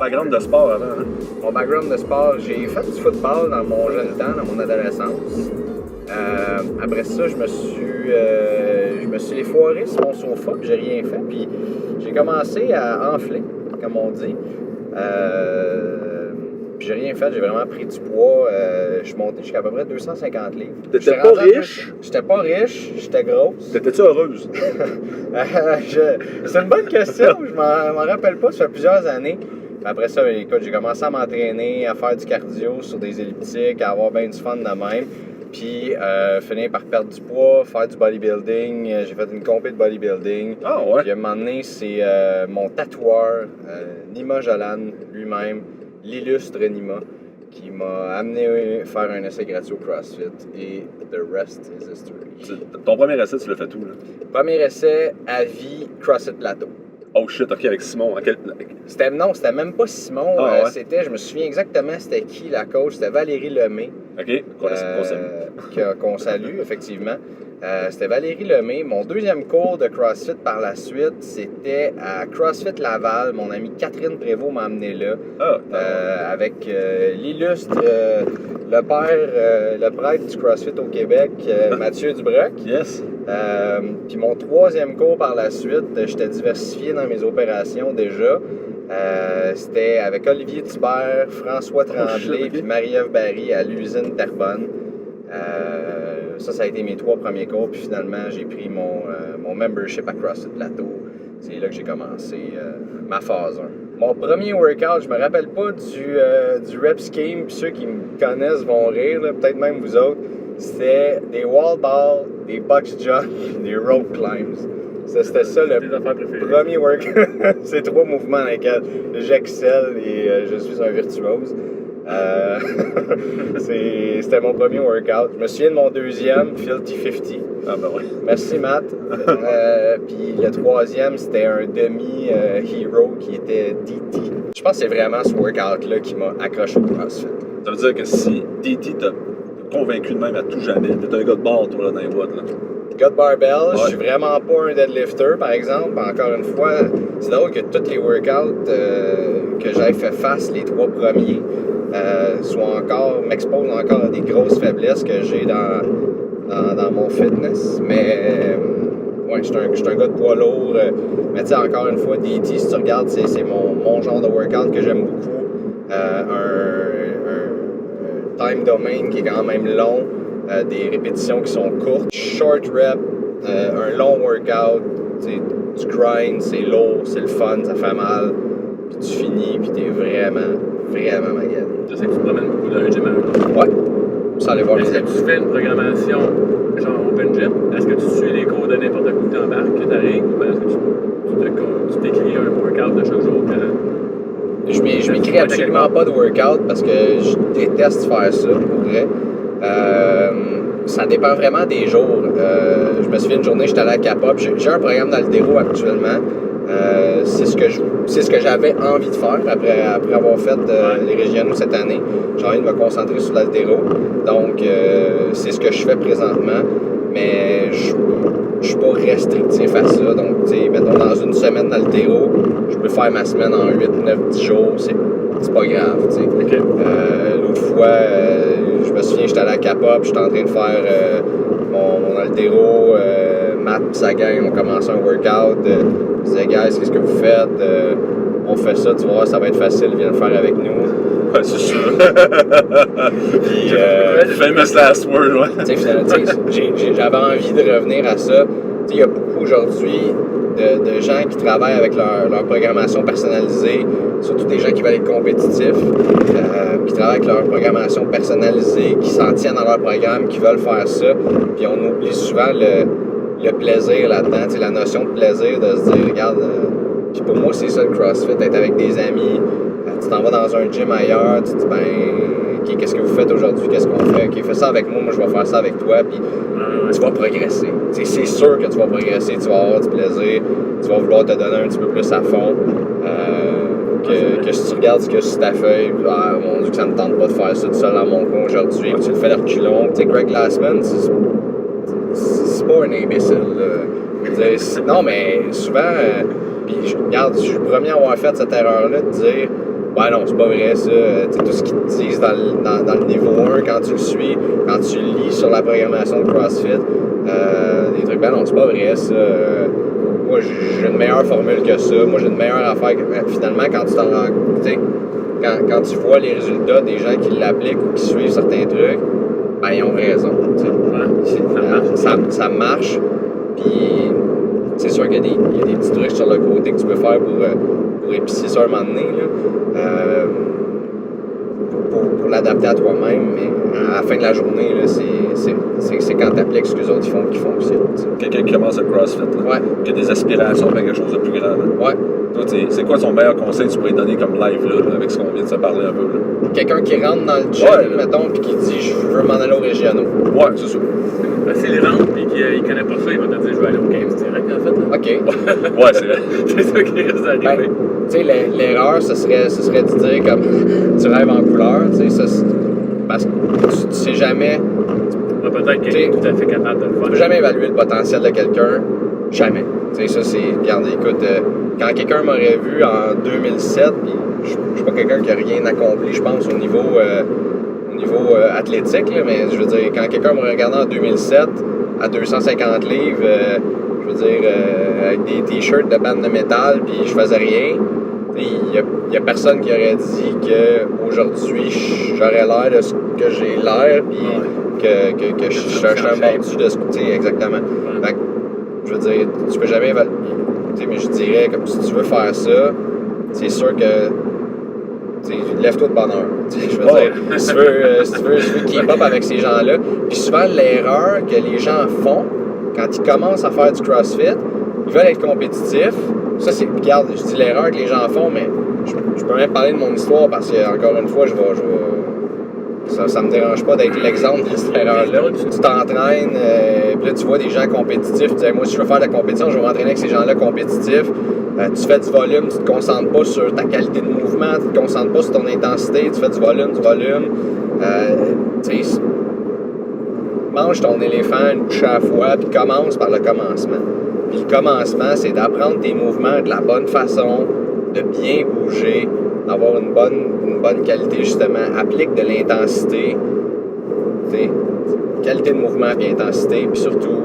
background de sport avant. Hein? Mon background de sport, j'ai fait du football dans mon jeune temps, dans mon adolescence. Après ça, je me suis effoiré sur mon sofa, puis j'ai rien fait. Puis j'ai commencé à enfler, comme on dit. Puis j'ai rien fait, j'ai vraiment pris du poids. Je suis monté jusqu'à peu près 250 livres. T'étais pas riche? J'étais pas riche, j'étais grosse. T'étais-tu heureuse? C'est une bonne question, je m'en rappelle pas, ça fait plusieurs années. Après ça, écoute, j'ai commencé à m'entraîner, à faire du cardio sur des elliptiques, à avoir bien du fun de même. Puis finir par perdre du poids, faire du bodybuilding. J'ai fait une compé de bodybuilding. Ah ouais? Puis à un moment donné, c'est mon tatoueur, Nima Jolan lui-même, l'illustre Nima, qui m'a amené faire un essai gratuit au CrossFit. Et the rest is history. Ton premier essai, tu l'as fait où, là? Premier essai à vie, CrossFit Plateau. Oh shit, ok, avec Simon. C'était même pas Simon. Ah, ouais. C'était, je me souviens exactement c'était qui la coach. C'était Valérie Lemay. Ok, qu'on salue, effectivement. C'était Valérie Lemay. Mon deuxième cours de CrossFit par la suite, c'était à CrossFit Laval. Mon amie Catherine Prévost m'a amené là. Avec l'illustre, le prêtre du CrossFit au Québec, Mathieu Dubreuil. Yes. Puis mon troisième cours par la suite, j'étais diversifié dans mes opérations déjà. C'était avec Olivier Thibert, François Tremblay puis Marie-Ève Barry à l'usine Terrebonne. Ça a été mes 3 premiers cours. Puis finalement, j'ai pris mon membership à CrossFit Plateau. C'est là que j'ai commencé ma phase 1. Mon premier workout, je me rappelle pas du rep scheme. Puis ceux qui me connaissent vont rire, là, peut-être même vous autres. C'était des wall balls, des box jumps, des rope climbs. C'était ça le premier workout. Ces 3 mouvements dans lesquels j'excelle et je suis un virtuose. C'était mon premier workout. Je me souviens de mon deuxième, Filthy 50. Ah ben ouais. Merci Matt. Puis le troisième, c'était un demi-hero qui était DT. Je pense que c'est vraiment ce workout-là qui m'a accroché au CrossFit. Ça veut dire que si DT t'a convaincu de même à tout jamais, t'es un gars de bord, toi, là, dans les watts, là. Gars de barbell, ouais. Je suis vraiment pas un deadlifter, par exemple. Encore une fois, c'est drôle que tous les workouts que j'avais fait face, les 3 premiers, m'exposent encore à des grosses faiblesses que j'ai dans mon fitness. Mais ouais, je suis un gars de poids lourd. Mais tu sais, encore une fois, DT, si tu regardes, c'est mon genre de workout que j'aime beaucoup. Un time domain qui est quand même long. Des répétitions qui sont courtes, short rep, un long workout, tu grind, c'est lourd, c'est le fun, ça fait mal, puis tu finis, puis t'es vraiment magané. Je sais que tu te promènes beaucoup d'un gym à l'autre. Ouais, ça aller voir les Est-ce que amis. tu fais une programmation genre open gym? Est-ce que tu suis les cours de n'importe où que tu embarques, que tu arrives, ou bien est-ce que tu t'écris un workout de chaque jour? Je m'écris absolument pas de workout parce que je déteste faire ça, pour vrai. Ça dépend vraiment des jours. Je me souviens une journée, j'étais allé à Cap-Up. J'ai un programme d'haltéro actuellement. C'est ce que j'avais envie de faire après avoir fait les régionaux cette année. J'ai envie de me concentrer sur l'haltéro. Donc, c'est ce que je fais présentement. Mais je suis pas restrictif à ça. Donc, tu sais, mettons, dans une semaine d'haltéro, je peux faire ma semaine en 8, 9, 10 jours. C'est pas grave, tu sais. Okay. L'autre fois, je me souviens, j'étais allé à Cap-Up, j'étais en train de faire mon haltéro. Matt et sa gang ont commencé un workout. Je disais, guys, qu'est-ce que vous faites? On fait ça, tu vois, ça va être facile, viens le faire avec nous. Ouais, c'est sûr. Puis, famous last word, ouais. J'avais envie de revenir à ça. Il y a beaucoup aujourd'hui de gens qui travaillent avec leur programmation personnalisée, surtout des gens qui veulent être compétitifs, qui travaillent avec leur programmation personnalisée, qui s'en tiennent dans leur programme, qui veulent faire ça. Puis on oublie souvent le plaisir là-dedans, la notion de plaisir, de se dire, regarde, puis pour moi c'est ça le CrossFit, être avec des amis, tu t'en vas dans un gym ailleurs, tu te dis, OK, qu'est-ce que vous faites aujourd'hui, qu'est-ce qu'on fait, OK, fais ça avec moi, moi je vais faire ça avec toi, puis tu vas progresser. T'sais, c'est sûr que tu vas progresser, tu vas avoir du plaisir, tu vas vouloir te donner un petit peu plus à fond. Que si tu regardes ce qu'il y a sur ta feuille, mon Dieu, que ça me tente pas de faire ça tout seul dans mon coin aujourd'hui, puis tu le fais de reculons. Tu sais, Greg Glassman, c'est pas un imbécile. Non, mais souvent, puis regarde, je suis le premier à avoir fait cette erreur-là de dire Ouais, non, c'est pas vrai, ça. Tu sais, tout ce qu'ils te disent dans le niveau 1, quand tu le suis, quand tu lis sur la programmation de CrossFit, des trucs, ben non, c'est pas vrai, ça. Moi, j'ai une meilleure formule que ça. Moi, j'ai une meilleure affaire que... Finalement, quand tu t'en rends... Tu sais, quand tu vois les résultats des gens qui l'appliquent ou qui suivent certains trucs, ben, ils ont raison. Ça marche. Puis, c'est sûr qu'il y a des petits trucs sur le côté que tu peux faire pour épicer ça un moment donné, là. Pour l'adapter à toi-même, mais à la fin de la journée, là, c'est quand tu appliques ce que les autres font qui fonctionne. T'sais. Quelqu'un qui commence le CrossFit, là, qui a des aspirations de faire quelque chose de plus grand. Là. Ouais. Toi, c'est quoi ton meilleur conseil que tu pourrais donner comme live là, avec ce qu'on vient de se parler un peu? Là? Quelqu'un qui rentre dans le gym, mettons, puis qui dit « je veux m'en aller au régionaux ». Ouais, c'est ça. Ben, s'il rentre et qu'il connaît pas ça, il va te dire « je vais aller au Games direct » en fait. Là. OK. Ouais, c'est vrai. C'est ça qui risque d'arriver. Ben, tu sais, l'erreur, ce serait de dire comme tu rêves en couleur, tu sais, parce que tu sais jamais. Peut-être qu'il est tout à fait capable de le faire. Tu peux jamais évaluer le potentiel de quelqu'un, jamais. Tu sais, ça, c'est. Regarde, écoute, quand quelqu'un m'aurait vu en 2007, puis je suis pas quelqu'un qui a rien accompli, je pense, au niveau athlétique, là, mais je veux dire, quand quelqu'un m'aurait regardé en 2007 à 250 livres, je veux dire, avec des t-shirts de bande de métal, puis je faisais rien. Il y a personne qui aurait dit qu'aujourd'hui, j'aurais l'air de ce que j'ai l'air, puis que je suis un mordu de ce que... Exactement. Ouais. Fait que, je veux dire, tu peux jamais évaluer. Mais je dirais, comme si tu veux faire ça, c'est sûr que... lève-toi de bonne heure. Je veux dire, si tu veux keep up avec ces gens-là. Puis souvent, l'erreur que les gens font quand ils commencent à faire du CrossFit, ils veulent être compétitifs. Ça, c'est. Regarde, je dis l'erreur que les gens font, mais je peux même parler de mon histoire parce que, encore une fois, ça me dérange pas d'être l'exemple de cette erreur-là. Tu t'entraînes, puis là, tu vois des gens compétitifs. Tu dis, moi, si je veux faire de la compétition, je vais m'entraîner avec ces gens-là compétitifs. Tu fais du volume, tu te concentres pas sur ta qualité de mouvement, tu te concentres pas sur ton intensité, tu fais du volume. Tu sais, mange ton éléphant une bouchée à la fois, puis commence par le commencement. Puis le commencement, c'est d'apprendre tes mouvements de la bonne façon, de bien bouger, d'avoir une bonne qualité, justement. Applique de l'intensité, qualité de mouvement et intensité, puis surtout,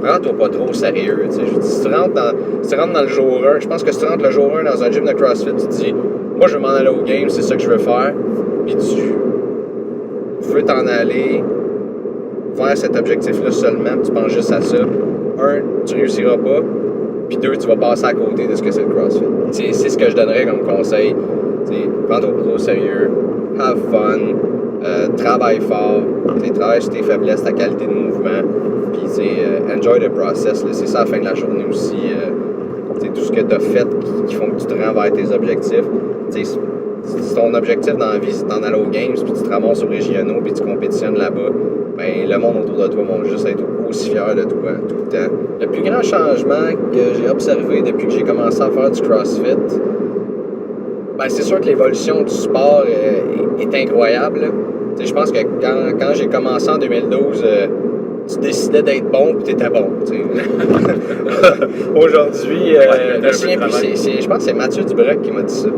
prends-toi pas trop au sérieux. Je dis, si tu rentres dans le jour 1, je pense que si tu rentres le jour 1 dans un gym de CrossFit, tu te dis, moi, je veux m'en aller au game, c'est ça que je veux faire, puis tu veux t'en aller vers cet objectif-là seulement, puis tu penses juste à ça. 1, tu réussiras pas, puis 2, tu vas passer à côté de ce que c'est le CrossFit. C'est ce que je donnerais comme conseil. Prends-toi pas trop au sérieux, have fun, travaille fort, travaille sur tes faiblesses, ta qualité de mouvement, puis enjoy the process. Là. C'est ça à la fin de la journée aussi. Tout ce que tu as fait qui font que tu te rends vers tes objectifs. Si ton objectif dans la vie, c'est d'en aller aux Games, puis tu te ramasses aux régionaux, puis tu compétitionnes là-bas, ben, le monde autour de toi va juste être aussi fier de toi tout le temps. Le plus grand changement que j'ai observé depuis que j'ai commencé à faire du CrossFit, ben, c'est sûr que l'évolution du sport est incroyable. Je pense que quand j'ai commencé en 2012, tu décidais d'être bon puis t'étais bon. Aujourd'hui, je pense que c'est Mathieu Dubreuil qui m'a dit ça.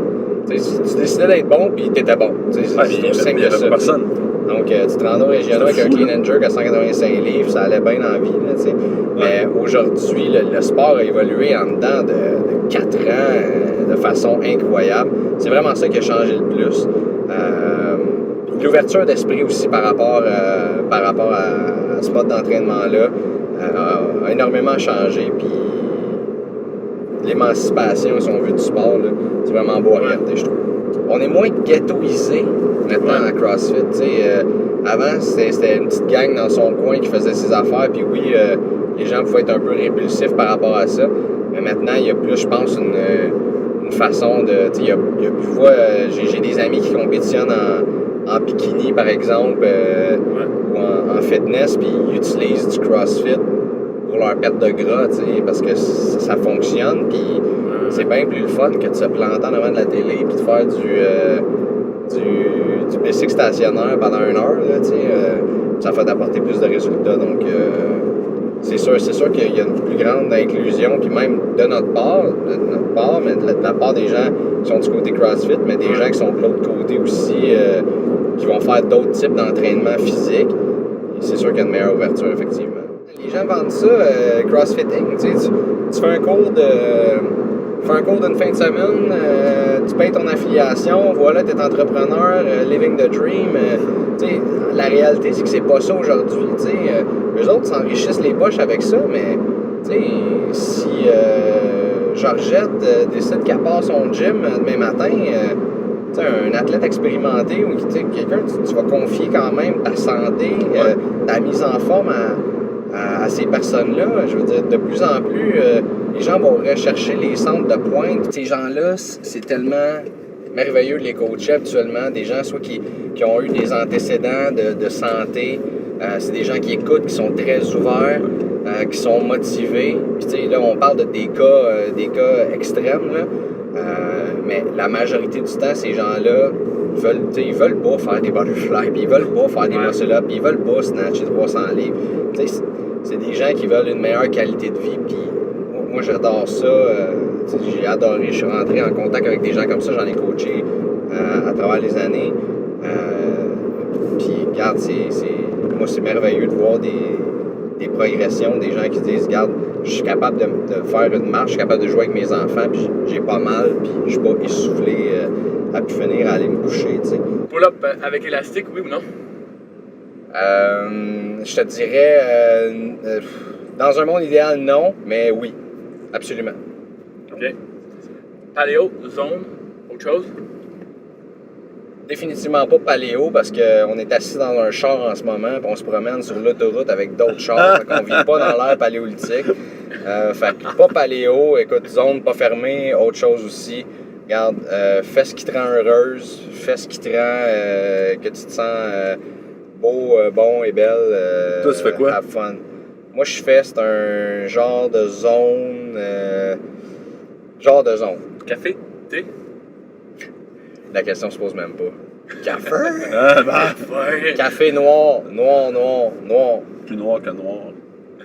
Tu décidais d'être bon puis t'étais bon. C'est aussi simple que ça. Personne. Donc, tu te rendais au régional avec un clean and jerk à 185 livres, ça allait bien dans la vie. Là, mais aujourd'hui, le sport a évolué en dedans de 4 ans de façon incroyable. C'est vraiment ça qui a changé le plus. L'ouverture d'esprit aussi par rapport à ce mode d'entraînement-là a énormément changé. Puis l'émancipation, si on veut, du sport, là, c'est vraiment beau à regarder, je trouve. On est moins ghettoisé maintenant à CrossFit. Avant, c'était une petite gang dans son coin qui faisait ses affaires, puis oui, les gens pouvaient être un peu répulsifs par rapport à ça. Mais maintenant, il y a plus, je pense, une façon de... Il y a plus fois, j'ai des amis qui compétitionnent en bikini, par exemple, ou en fitness, puis ils utilisent du CrossFit pour leur perte de gras, parce que ça fonctionne, puis c'est bien plus le fun que de se planter en avant de la télé puis de faire du bicycle stationnaire pendant 1 heure, là, ça fait d'apporter plus de résultats, donc c'est sûr qu'il y a une plus grande inclusion, puis même de notre part, mais de la part des gens qui sont du côté CrossFit, mais des gens qui sont de l'autre côté aussi, qui vont faire d'autres types d'entraînement physique. C'est sûr qu'il y a une meilleure ouverture, effectivement. Les gens vendent ça, CrossFitting, tu sais, tu fais un cours d'une fin de semaine, tu payes ton affiliation, voilà, tu es entrepreneur, living the dream. Tu sais, la réalité, c'est que c'est pas ça aujourd'hui. Tu sais, eux autres s'enrichissent les poches avec ça, mais tu sais, si Georgette décide qu'elle part son gym demain matin, tu sais, un athlète expérimenté ou quelqu'un, tu vas confier quand même ta santé, ta mise en forme à ces personnes-là. Je veux dire, de plus en plus, les gens vont rechercher les centres de pointe. Ces gens-là, c'est tellement merveilleux de les coacher habituellement. Des gens soit qui ont eu des antécédents de santé. C'est des gens qui écoutent, qui sont très ouverts, qui sont motivés. Puis tu sais, là, on parle de des cas extrêmes, là. Mais la majorité du temps, ces gens-là ils veulent pas faire des butterflies, puis ils veulent pas faire des muscle-up, puis ils veulent pas snatcher 300 livres. T'sais, c'est des gens qui veulent une meilleure qualité de vie, puis moi j'adore ça. J'ai adoré, je suis rentré en contact avec des gens comme ça, j'en ai coaché à travers les années. Puis regarde, moi c'est merveilleux de voir des progressions, des gens qui disent, regarde, je suis capable de faire une marche, je suis capable de jouer avec mes enfants, puis j'ai pas mal, puis je suis pas essoufflé à pu finir à aller me coucher, tu sais. Pull-up avec élastique, oui ou non? Je te dirais, dans un monde idéal, non, mais oui, absolument. OK. Paléo, zone, autre chose? Définitivement pas paléo parce qu'on est assis dans un char en ce moment et on se promène sur l'autoroute avec d'autres chars. Fait qu'on vit pas dans l'ère paléolithique. Fait que pas paléo, écoute, zone pas fermée, autre chose aussi. Regarde, fais ce qui te rend heureuse, fais ce qui te rend que tu te sens beau, bon et belle. Toi, tu fais quoi? Have fun. Moi, c'est un genre de zone. Café? Thé? La question se pose même pas. Café? Ah, bah, Ouais. Café noir. plus noir que noir.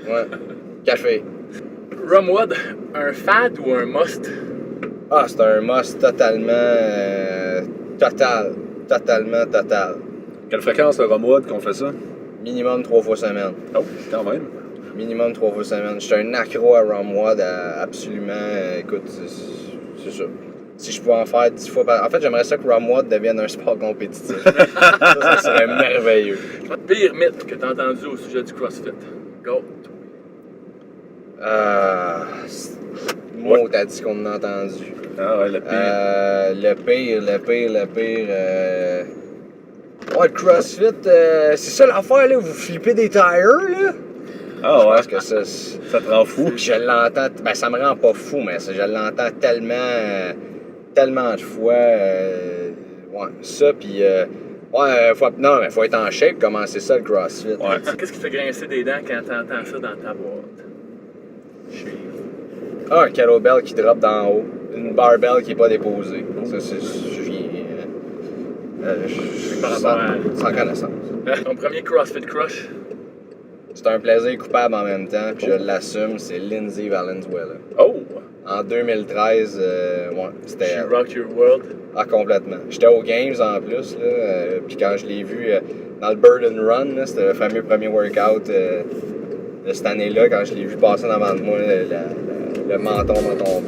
Ouais. Café. Rumwood, un fad ou un must? Ah, c'est un must totalement. Total. Quelle fréquence le Rumwood qu'on fait ça? Minimum 3 fois semaine. Oh, quand même. Minimum 3 fois semaine. Je suis un accro à Rumwood, absolument. Écoute, c'est ça. Si je pouvais en faire 10 fois par... En fait, j'aimerais ça que Rumwood devienne un sport compétitif. ça serait merveilleux. Pire mythe que t'as entendu au sujet du CrossFit. Go. Moi, t'as dit qu'on en a entendu. Ah ouais, le pire. Le pire. Ouais, le CrossFit, c'est ça l'affaire, là, vous flippez des tires, là? Ah Je ouais. pense que ça te rend fou. Je l'entends, ben ça me rend pas fou, mais je l'entends tellement de fois. Ouais, ça, puis non, mais faut être en shape, commencer ça, le CrossFit. Ouais. Qu'est-ce qui te fait grincer des dents quand t'entends ça dans ta boîte? Un kettlebell qui drop d'en haut, une barbell qui n'est pas déposée. Ça, je viens. Sans connaissance. Ton premier CrossFit crush? C'est un plaisir coupable en même temps, puis je l'assume, c'est Lindsay Valenzuela. Oh! En 2013, c'était She elle. rocked your world. Ah, complètement. J'étais aux Games en plus, là, puis quand je l'ai vu dans le Burden Run, là, c'était le fameux premier workout de cette année-là, quand je l'ai vu passer devant de moi, le menton m'a tombé.